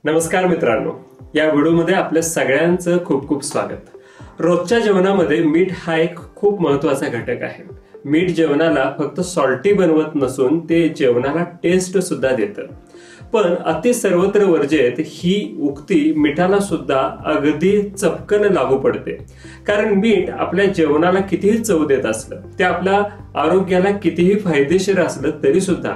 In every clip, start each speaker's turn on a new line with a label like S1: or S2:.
S1: नमस्कार मित्रांनो, या व्हिडिओमध्ये आपल्या सगळ्यांचं खूप खूप स्वागत। रोजच्या जेवणामध्ये मीठ हा एक खूप महत्त्वाचा घटक आहे। मीठ जेवणाला फक्त सॉल्टी बनवत नसून ते जेवणाला टेस्ट सुद्धा देतं। पण अति सर्वत्र वर्जित ही उक्ती मिठाला सुद्धा अगदी चपकन लागू पडते। कारण मीठ आपल्या जेवणाला कितीही चव देत असलं, ते आपल्या आरोग्याला कितीही फायदेशीर असलं तरी सुद्धा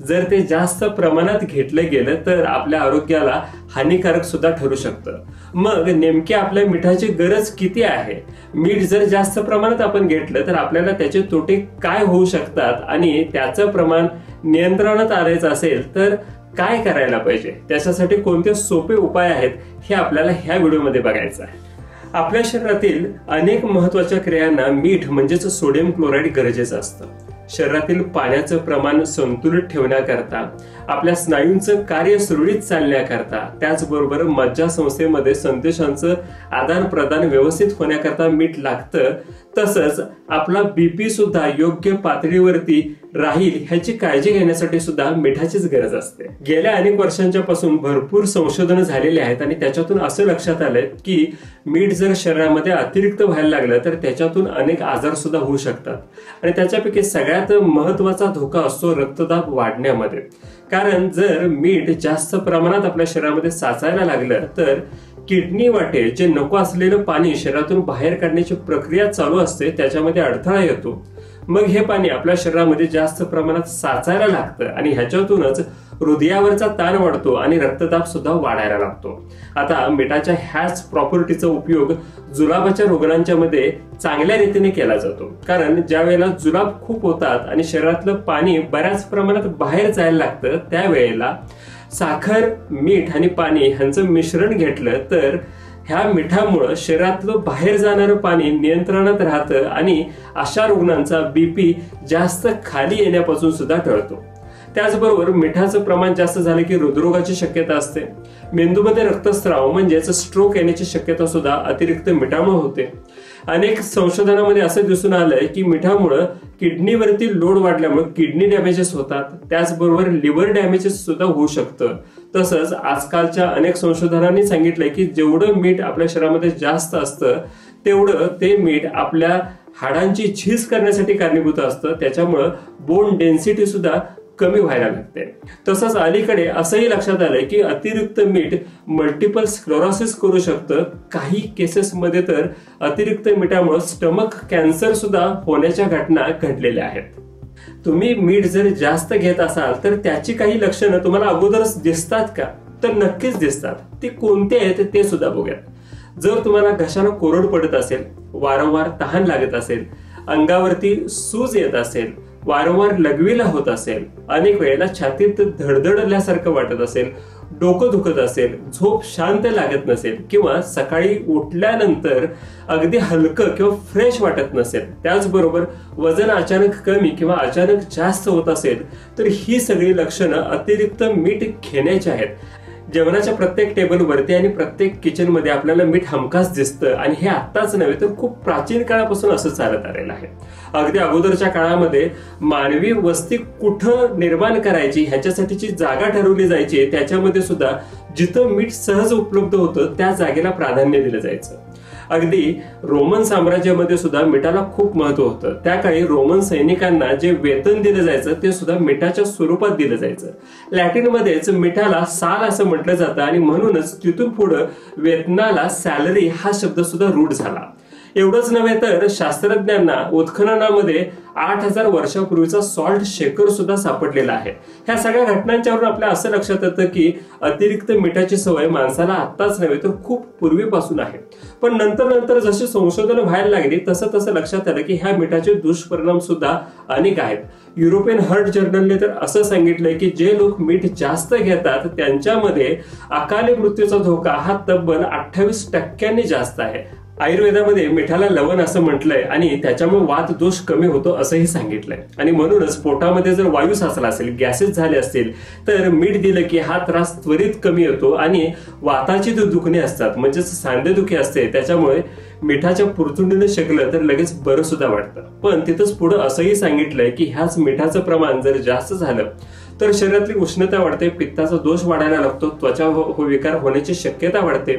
S1: जर ते जास्त प्रमाणात घेतलं गेलं तर आपल्या आरोग्याला हानिकारक सुद्धा ठरू शकतं। मग नेमकी आपल्या मिठाची गरज किती आहे? मीठ जर जास्त प्रमाणात आपण घेतलं तर आपल्याला त्याचे तोटे काय होऊ शकतात आणि त्याचं प्रमाण नियंत्रणात आणायचं असेल तर काय करायला पाहिजे? त्याच्यासाठी कोणते सोपे उपाय आहेत हे आपल्याला ह्या व्हिडिओमध्ये बघायचं आहे। आपल्या शरीरातील अनेक महत्त्वाच्या क्रियांना मीठ म्हणजेच सोडियम क्लोराईड गरजेचं असतं। शरीरातील पाण्याचं प्रमाण संतुलित ठेवण्याकरता, आपल्या स्नायूंचं कार्य सुरळीत चालण्याकरता, त्याचबरोबर मज्जासंस्थेमध्ये संदेशांचं आदान प्रदान व्यवस्थित होण्याकरता मीठ लागतं। तसंच आपला बीपी सुद्धा योग्य पातळीवरती राहील ह्याची काळजी घेण्यासाठी सुद्धा मिठाचीच गरज असते। गेल्या अनेक वर्षांच्या पासून भरपूर संशोधन झालेले आहेत आणि त्याच्यातून असं लक्षात आलंय की मीठ जर शरीरामध्ये अतिरिक्त व्हायला लागलं तर त्याच्यातून अनेक आजार सुद्धा होऊ शकतात आणि त्याच्यापैकी सगळ्यात महत्त्वाचा धोका असतो रक्तदाब वाढण्यामध्ये। कारण जर मीठ जास्त प्रमाणात आपल्या शरीरामध्ये साचायला लागलं तर किडनी वाटे जे नको असलेलं पाणी शरीरातून बाहेर काढण्याची प्रक्रिया चालू असते, त्याच्यामध्ये अडथळा येतो। मग हे पाणी आपल्या शरीरामध्ये जास्त प्रमाणात साचायला लागतं आणि ह्याच्यातूनच हृदयावरचा ताण वाढतो आणि रक्तदाब सुद्धा वाढायला लागतो। आता मिठाच्या ह्याच प्रॉपर्टीचा उपयोग जुलाबाच्या रुग्णांच्या मध्ये चांगल्या रीतीने केला जातो। कारण ज्या वेळेला जुलाब खूप होतात आणि शरीरातलं पाणी बऱ्याच प्रमाणात बाहेर जायला लागतं, त्यावेळेला साखर, मीठ आणि पाणी ह्यांचं मिश्रण घेतलं तर ह्या मिठामुळे शरीरातलं बाहेर जाणारं पाणी नियंत्रणात राहतं आणि अशा रुग्णांचा बीपी जास्त खाली येण्यापासून सुद्धा टळतो। त्याचबरोबर मिठाचं प्रमाण जास्त झालं की हृदरोगाची शक्यता असते। मेंदूमध्ये रक्तस्राव म्हणजेच स्ट्रोक येण्याची शक्यता सुद्धा अतिरिक्त मिठामुळे होते। अनेक संशोधनामध्ये असं दिसून आलंय की मिठामुळे किडनीवरती लोड वाढल्यामुळे किडनी डॅमेजेस होतात, त्याचबरोबर लिव्हर डॅमेजेस सुद्धा होऊ शकतं। तसंच आजकालच्या अनेक संशोधनांनी सांगितलंय की जेवढं मीठ आपल्या शरीरामध्ये जास्त असतं तेवढं ते मीठ आपल्या हाडांची झीज करण्यासाठी कारणीभूत असतं। त्याच्यामुळे बोन डेन्सिटी सुद्धा कमी व्हायला लागते। तसंच अलीकडे असंही लक्षात आलंय की अतिरिक्त मीठ मल्टिपल स्क्लेरोसिस करू शकतं। काही केसेसमध्ये तर अतिरिक्त मिठामुळे स्टमक कॅन्सर सुद्धा होण्याच्या घटना घडलेल्या आहेत। तुम्ही मीठ जर जास्त घेत असाल तर त्याची काही लक्षणं तुम्हाला अगोदरच दिसतात का? तर नक्कीच दिसतात। ते कोणते आहेत ते सुद्धा बघूयात। जर तुम्हाला घशाला कोरड पडत असेल, वारंवार तहान लागत असेल, अंगावरती सूज येत असेल, वारंवार लघवीला होत असेल, अनेक वेळेला छातीत धडधडल्यासारखं वाटत असेल, डोकं दुखत असेल, झोप शांत लागत नसेल किंवा सकाळी उठल्यानंतर अगदी हलकं किंवा फ्रेश वाटत नसेल, त्याचबरोबर वजन अचानक कमी किंवा अचानक जास्त होत असेल तर ही सगळी लक्षणं अतिरिक्त मीठ घेण्याची आहेत। जेवणाच्या प्रत्येक टेबलवरती आणि प्रत्येक किचनमध्ये आपल्याला मीठ हमखास दिसतं आणि हे आत्ताच नव्हे तर खूप प्राचीन काळापासून असं चालत आलेलं आहे। अगदी अगोदरच्या काळामध्ये मानवी वस्ती कुठं निर्माण करायची ह्याच्यासाठीची जागा ठरवली जायची, त्याच्यामध्ये सुद्धा जिथं मीठ सहज उपलब्ध होतं त्या जागेला प्राधान्य दिलं जायचं। अगदी रोमन साम्राज्यामध्ये सुद्धा मिठाला खूप महत्त्व होतं। त्या काळी रोमन सैनिकांना जे वेतन दिलं जायचं ते सुद्धा मिठाच्या स्वरूपात दिलं जायचं। लॅटिनमध्येच मिठाला साल असं म्हटलं जातं आणि म्हणूनच तिथून पुढे वेतनाला सॅलरी हा शब्द सुद्धा रूढ झाला। एवढंच नव्हे तर शास्त्रज्ञांना उत्खननामध्ये 8000 वर्षापूर्वीचा सॉल्ट शेकर सुद्धा सापडलेला आहे। ह्या सगळ्या घटनांच्यावरून आपल्या असं लक्षात येतं की अतिरिक्त मिठाची सवय माणसाला आत्ताच नव्हे तर खूप पूर्वीपासून आहे। पण नंतर जशी संशोधन व्हायला लागली तसं लक्षात आलं की ह्या मिठाचे दुष्परिणाम सुद्धा अनेक आहेत। युरोपियन हार्ट जर्नलने तर असं सांगितलंय की जे लोक मीठ जास्त घेतात त्यांच्यामध्ये अकाली मृत्यूचा धोका हा तब्बल 28% जास्त आहे। आयुर्वेदामध्ये मिठाला लवण असं म्हटलंय आणि त्याच्यामुळे वात दोष कमी होतो असंही सांगितलंय। आणि म्हणूनच पोटामध्ये जर वायू साचला असेल, गॅसेस झाले असतील तर मीठ दिलं की हा त्रास त्वरित कमी होतो आणि वाताची जी दुखणे असतात म्हणजेच सांधेदुखी असते त्याच्यामुळे मिठाच्या पुरचुंडीने शेकलं तर लगेच बरं सुद्धा वाटतं। पण तिथंच पुढे असंही सांगितलंय की ह्याच मिठाचं प्रमाण जर जास्त झालं तर शरीरातली उष्णता वाढते, पित्ताचा दोष वाढायला लागतो, त्वचा विकार होण्याची शक्यता वाढते,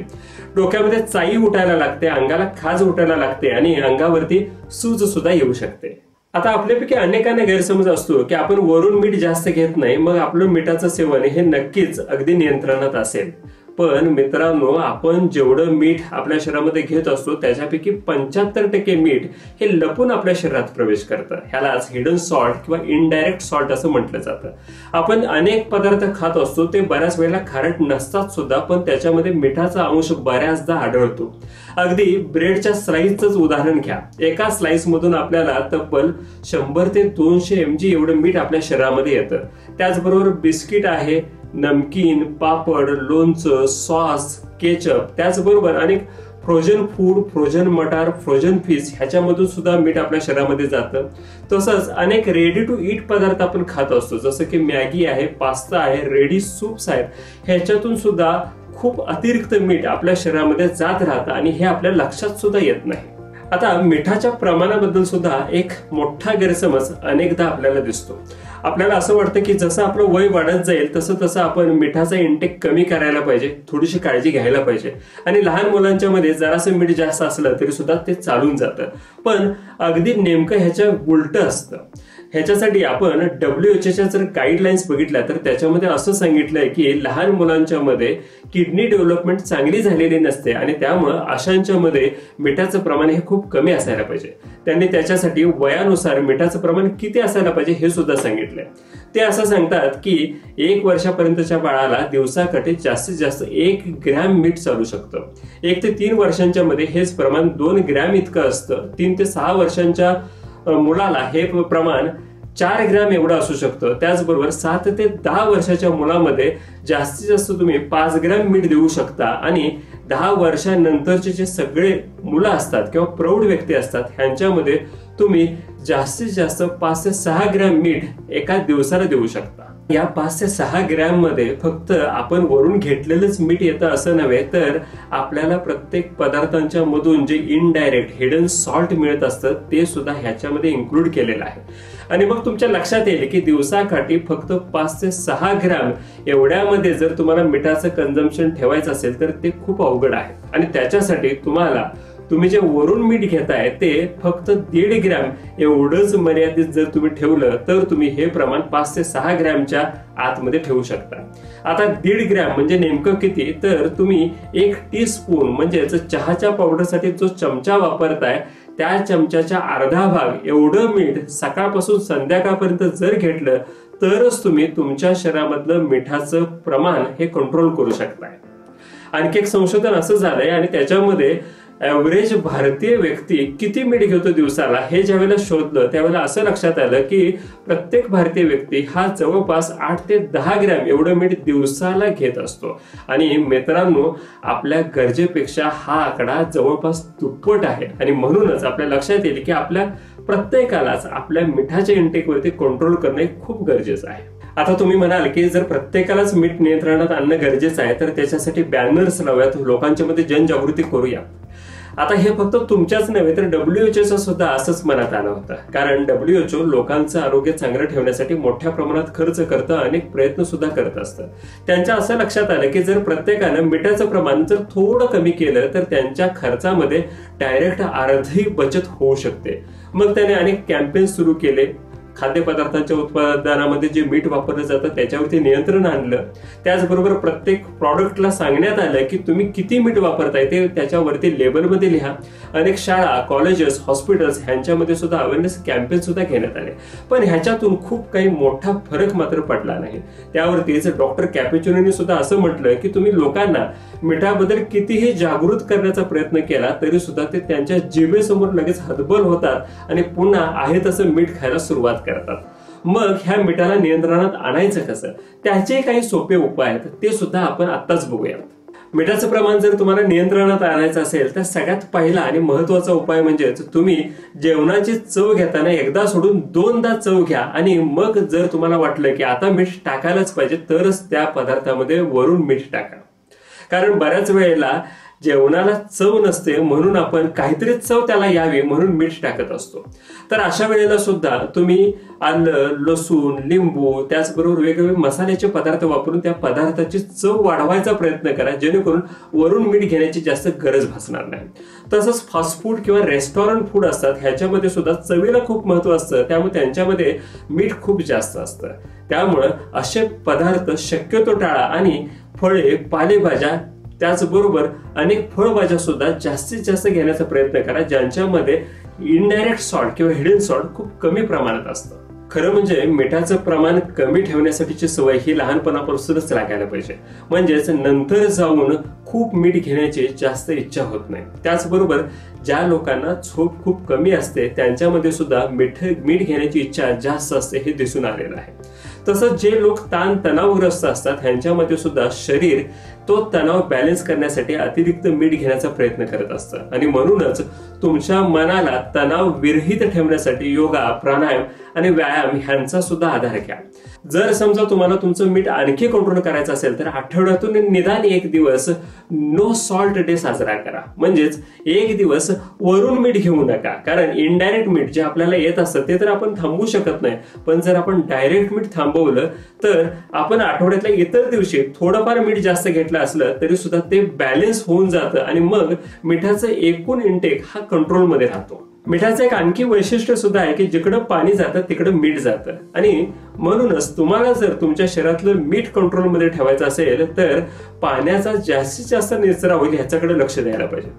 S1: डोक्यामध्ये चाई उठायला लागते, अंगाला खाज उठायला लागते आणि अंगावरती सूज सुद्धा येऊ शकते। आता आपल्यापैकी अनेकांना गैरसमज असतो की आपण वरून मीठ जास्त घेत नाही, मग आपलं मिठाचं सेवन हे नक्कीच अगदी नियंत्रणात असेल। पण मित्रांनो, आपण जेवढं मीठ आपल्या शरीरामध्ये घेत असतो त्याच्यापैकी 75% मीठ हे लपून आपल्या शरीरात प्रवेश करतं। ह्यालाच हिडन सॉल्ट किंवा इनडायरेक्ट सॉल्ट असं म्हटलं जातं। आपण अनेक पदार्थ खात असतो, ते बऱ्याच वेळेला खारट नसतात सुद्धा, पण त्याच्यामध्ये मिठाचा अंश बऱ्याचदा आढळतो। अगदी ब्रेडच्या स्लाइसच उदाहरण घ्या, एका स्लाइस मधून आपल्याला तब्बल 100 ते 200 mg एवढं मीठ आपल्या शरीरामध्ये येतं। त्याचबरोबर बिस्किट आहे, नमकीन, पापड, लोणचं, सॉस, केचप, त्याचबरोबर अनेक फ्रोजन फूड, फ्रोजन मटार, फ्रोजन फिश ह्याच्यामधून सुद्धा मीठ आपल्या शरीरामध्ये जातं। तसंच अनेक रेडी टू ईट पदार्थ आपण खात असतो, जसं की मॅगी आहे, पास्ता आहे, रेडी सूप्स आहेत, ह्याच्यातून सुद्धा खूप अतिरिक्त मीठ आपल्या शरीरामध्ये जात राहतं आणि हे आपल्या लक्षात सुद्धा येत नाही। आता मिठाच्या प्रमाणाबद्दल सुद्धा एक मोठा गैरसमज अनेकदा आपल्याला दिसतो। आपल्याला असं वाटतं की जसं आपलं वय वाढत जाईल तसं तसं आपण मिठाचा इंटेक कमी करायला पाहिजे, थोडीशी काळजी घ्यायला पाहिजे आणि लहान मुलांच्या मध्ये जरासं मीठ जास्त असलं तरी सुद्धा ते चालून जातं। पण अगदी नेमकं ह्याच्या उलट असतं। ह्याच्यासाठी आपण WHO जर गाईडलाईन्स बघितल्या तर त्याच्यामध्ये असं सांगितलंय की लहान मुलांच्या मध्ये किडनी डेव्हलपमेंट चांगली झालेली नसते आणि त्यामुळे अशांच्या मध्ये मिठाचं प्रमाण हे खूप कमी असायला पाहिजे। त्यांनी त्याच्यासाठी वयानुसार मिठाचं प्रमाण किती असायला पाहिजे हे सुद्धा सांगितलंय। ते असं सांगतात की 1 वर्षापर्यंतच्या बाळाला दिवसाकाठी जास्तीत जास्त 1 ग्रॅम मीठ चालू शकतं। 1 ते 3 वर्षांच्या मध्ये हेच प्रमाण 2 ग्रॅम इतकं असतं। 3 ते 6 वर्षांच्या मुलाला हे प्रमाण 4 ग्रॅम एवढं असू शकतं। त्याचबरोबर 7 ते 10 वर्षाच्या मुलामध्ये जास्तीत जास्त तुम्ही 5 ग्रॅम मीठ देऊ शकता आणि 10 वर्षांनंतरचे जे सगळे मुलं असतात किंवा प्रौढ व्यक्ती असतात ह्यांच्यामध्ये तुम्ही जास्तीत जास्त 5 ते 6 ग्रॅम मीठ एका दिवसाला देऊ शकता। या 5 ते 6 ग्रॅम मध्ये फक्त आपण वरून घेतलेलंच मीठ येतं असं नव्हे, तर आपल्याला प्रत्येक पदार्थांच्या मधून जे इनडायरेक्ट हिडन सॉल्ट मिळत असतं ते सुद्धा ह्याच्यामध्ये इन्क्लूड केलेलं आहे। आणि मग तुमच्या लक्षात येईल की दिवसाकाठी फक्त 5 ते 6 ग्रॅम एवढ्यामध्ये जर तुम्हाला मिठाचं कंझम्पशन ठेवायचं असेल तर ते खूप अवघड आहे आणि त्याच्यासाठी तुम्ही जे वरून मीठ घेताय ते फक्त 1.5 ग्रॅम एवढंच मर्यादित जर तुम्ही ठेवलं तर तुम्ही हे प्रमाण 5 ते 6 ग्रॅमच्या आतमध्ये ठेवू शकता। आता 1.5 ग्रॅम म्हणजे नेमकं किती, तर तुम्ही 1 टीस्पून म्हणजे चहाच्या पावडरसाठी जो चमचा वापरताय त्या चमच्याच्या अर्धा भाग एवढं मीठ सकाळपासून संध्याकाळपर्यंत जर घेतलं तरच तुम्ही तुमच्या शरीरामधलं मिठाचं प्रमाण हे कंट्रोल करू शकताय। आणखी एक संशोधन असं झालंय आणि त्याच्यामध्ये ॲव्हरेज भारतीय व्यक्ती किती मीठ घेतो दिवसाला हे ज्यावेळेला शोधलं त्यावेळेला असं लक्षात आलं की प्रत्येक भारतीय व्यक्ती हा जवळपास 8 ते 10 ग्रॅम एवढं मीठ दिवसाला घेत असतो। आणि मित्रांनो, आपल्या गरजेपेक्षा हा आकडा जवळपास दुप्पट आहे आणि म्हणूनच आपल्या लक्षात येईल की आपल्या प्रत्येकालाच आपल्या मिठाच्या इंटेकवरती कंट्रोल करणे खूप गरजेचं आहे। आता तुम्ही म्हणाल की जर प्रत्येकालाच मीठ नियंत्रणात आणणं गरजेचं आहे तर त्याच्यासाठी बॅनर्स लावूयात, लोकांच्या मध्ये जनजागृती करूया। आता हे फक्त तुमच्याच नव्हे तर WHO सुद्धा असंच मनात आलं होतं, कारण WHO लोकांचं आरोग्य चांगलं ठेवण्यासाठी मोठ्या प्रमाणात खर्च करतं, अनेक प्रयत्न सुद्धा करत असतं। त्यांच्या असं लक्षात आलं की जर प्रत्येकानं मिठाचं प्रमाण जर थोडं कमी केलं तर त्यांच्या खर्चामध्ये डायरेक्ट अर्धी बचत होऊ शकते। मग त्याने अनेक कॅम्पेन सुरू केले, खाद्यपदार्थांच्या उत्पादनामध्ये जे मीठ वापरलं जातं त्याच्यावरती नियंत्रण आणलं। त्याचबरोबर प्रत्येक प्रॉडक्टला सांगण्यात आलं की तुम्ही किती मीठ वापरताय ते त्याच्यावरती लेबलमध्ये लिहा। अनेक शाळा, कॉलेजेस, हॉस्पिटल्स ह्यांच्यामध्ये सुद्धा अवेअरनेस कॅम्पेन सुद्धा घेण्यात आले, पण ह्याच्यातून खूप काही मोठा फरक मात्र पडला नाही। त्यावरतीच डॉक्टर कॅपेचिनोनी सुद्धा असं म्हटलं की तुम्ही लोकांना मिठाबद्दल कितीही जागृत करण्याचा प्रयत्न केला तरी सुद्धा ते त्यांच्या जिभेसमोर लगेच हतबल होतात आणि पुन्हा आहे तसं मीठ खायला सुरुवात करतात। मग ह्या मिठाला नियंत्रणात आणायचं कसं, त्याचे काही सोपे उपाय आहेत, ते सुद्धा आपण आत्ताच बघूया। मिठाचं प्रमाण जर तुम्हाला नियंत्रणात आणायचं असेल तर सगळ्यात पहिला आणि महत्त्वाचा उपाय म्हणजे तुम्ही जेवणाची चव घेताना एकदा सोडून 2दा चव घ्या आणि मग जर तुम्हाला वाटलं की आता मीठ टाकायलाच पाहिजे तरच त्या पदार्थामध्ये वरून मीठ टाका। कारण बऱ्याच वेळेला जेवणाला चव नसते म्हणून आपण काहीतरी चव त्याला यावी म्हणून मीठ टाकत असतो. तर अशा वेळेला सुद्धा तुम्ही आलं, लसूण, लिंबू त्याचबरोबर वेगवेगळे मसाल्याचे पदार्थ वापरून त्या पदार्थाची चव वाढवायचा प्रयत्न करा, जेणेकरून वरून मीठ घेण्याची जास्त गरज भासणार नाही. तसंच फास्ट फूड किंवा रेस्टॉरंट फूड असतात, ह्याच्यामध्ये सुद्धा चवीला खूप महत्व असतं, त्यामुळे त्यांच्यामध्ये मीठ खूप जास्त असतं. त्यामुळं असे पदार्थ शक्यतो टाळा आणि फळे, पालेभाज्या त्याचबरोबर अनेक फळभाज्या सुद्धा जास्तीत जास्त घेण्याचा प्रयत्न करा, ज्यांच्यामध्ये इनडायरेक्ट सॉल्ट किंवा हिडन सॉल्ट खूप कमी प्रमाणात असतं. खरं म्हणजे मिठाचं प्रमाण कमी ठेवण्यासाठीची सवय ही लहानपणापासूनच लागायला पाहिजे, म्हणजेच नंतर जाऊन खूप मीठ घेण्याची जास्त इच्छा होत नाही. त्याचबरोबर ज्या लोकांना झोप खूप कमी असते त्यांच्यामध्ये सुद्धा मीठ घेण्याची इच्छा जास्त असते हे दिसून आलेलं आहे. तसंच जे लोक तणावग्रस्त असतात ह्यांच्यामध्ये सुद्धा शरीर तो तणाव बॅलन्स करण्यासाठी अतिरिक्त मीठ घेण्याचा प्रयत्न करत असतं आणि म्हणूनच तुमच्या मनाला तणाव विरहित ठेवण्यासाठी योगा, प्राणायाम आणि व्यायाम ह्यांचा सुद्धा आधार घ्या. जर समजा तुम्हाला तुमचं मीठ आणखी कंट्रोल करायचं असेल तर आठवड्यातून निदान एक दिवस नो सॉल्ट डे साजरा करा, म्हणजेच एक दिवस वरून मीठ घेऊ नका. कारण इनडायरेक्ट मीठ जे आपल्याला येत असतं ते तर आपण थांबवू शकत नाही, पण जर आपण डायरेक्ट मीठ थांबवलं तर आपण आठवड्यातल्या इतर दिवशी थोडंफार मीठ जास्त घेतलं असलं तरी सुद्धा ते बॅलन्स होऊन जातं आणि मग मिठाचं एकूण इंटेक हा कंट्रोलमध्ये राहतो. मिठाचं एक आणखी वैशिष्ट्य सुद्धा आहे की जिकडं पाणी जातं तिकडं मीठ जातं आणि म्हणूनच तुम्हाला जर तुमच्या शरीरातलं मीठ कंट्रोलमध्ये ठेवायचं असेल तर पाण्याचा जास्तीत जास्त निचरा होईल ह्याच्याकडे लक्ष द्यायला पाहिजे.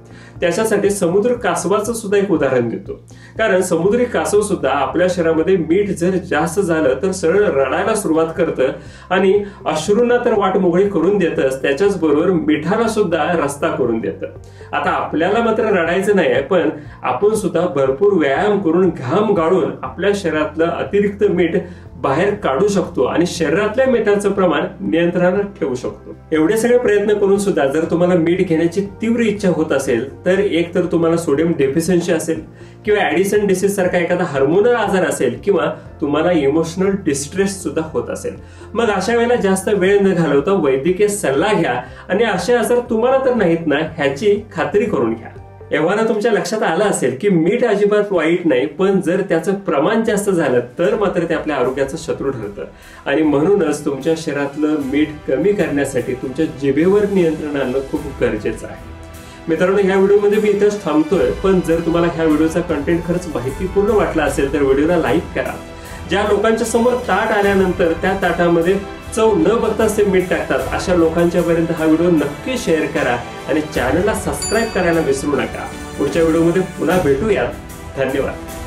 S1: त्याच्यासाठी समुद्र कासवाचं सुद्धा एक उदाहरण देतो, कारण समुद्री कासव सुद्धा आपल्या शरीरामध्ये मीठ जर जास्त झालं तर सरळ रडायला सुरुवात करतं आणि अश्रूंना तर वाट मोकळी करून देतच, त्याच्याच बरोबर मिठाला सुद्धा रस्ता करून देतं. आता आपल्याला मात्र रडायचं नाही आहे, पण आपण सुद्धा भरपूर व्यायाम करून घाम गाळून आपल्या शरीरातलं अतिरिक्त मीठ बाहेर काढू शकतो आणि शरीरातल्या मिठाचं प्रमाण नियंत्रणात ठेवू शकतो. एवढे सगळे प्रयत्न करून सुद्धा जर तुम्हाला मीठ घेण्याची तीव्र इच्छा होत असेल तर एक तर तुम्हाला सोडियम डेफिशियन्सी असेल किंवा ऍडिसन डिसीज सारखा एखादा हार्मोनल आजार असेल किंवा तुम्हाला इमोशनल डिस्ट्रेस सुद्धा होत असेल, मग अशा वेळेला जास्त वेळ न घालवता वैद्यकीय सल्ला घ्या आणि असे आजार तुम्हाला तर नाहीत ना ह्याची खात्री करून घ्या. एव्हाना तुमच्या लक्षात आलं असेल की मीठ अजिबात वाईट नाही, पण जर त्याचं प्रमाण जास्त झालं तर मात्र ते आपल्या आरोग्याचं शत्रू ठरतं आणि म्हणूनच तुमच्या शरीरातलं मीठ कमी करण्यासाठी तुमच्या जिभेवर नियंत्रण आणणं खूप गरजेचं आहे. मित्रांनो, ह्या व्हिडिओमध्ये मी इथंच थांबतोय, पण जर तुम्हाला ह्या व्हिडिओचा कंटेंट खरंच माहितीपूर्ण वाटला असेल तर व्हिडिओला लाईक करा. ज्या लोकांच्या समोर ताट आल्यानंतर त्या ताटामध्ये चव न बघताच ते मीठ टाकतात अशा लोकांच्या पर्यंत हा व्हिडिओ नक्की शेअर करा आणि चॅनलला सबस्क्राईब करायला विसरू नका. पुढच्या व्हिडिओमध्ये पुन्हा भेटूयात. धन्यवाद.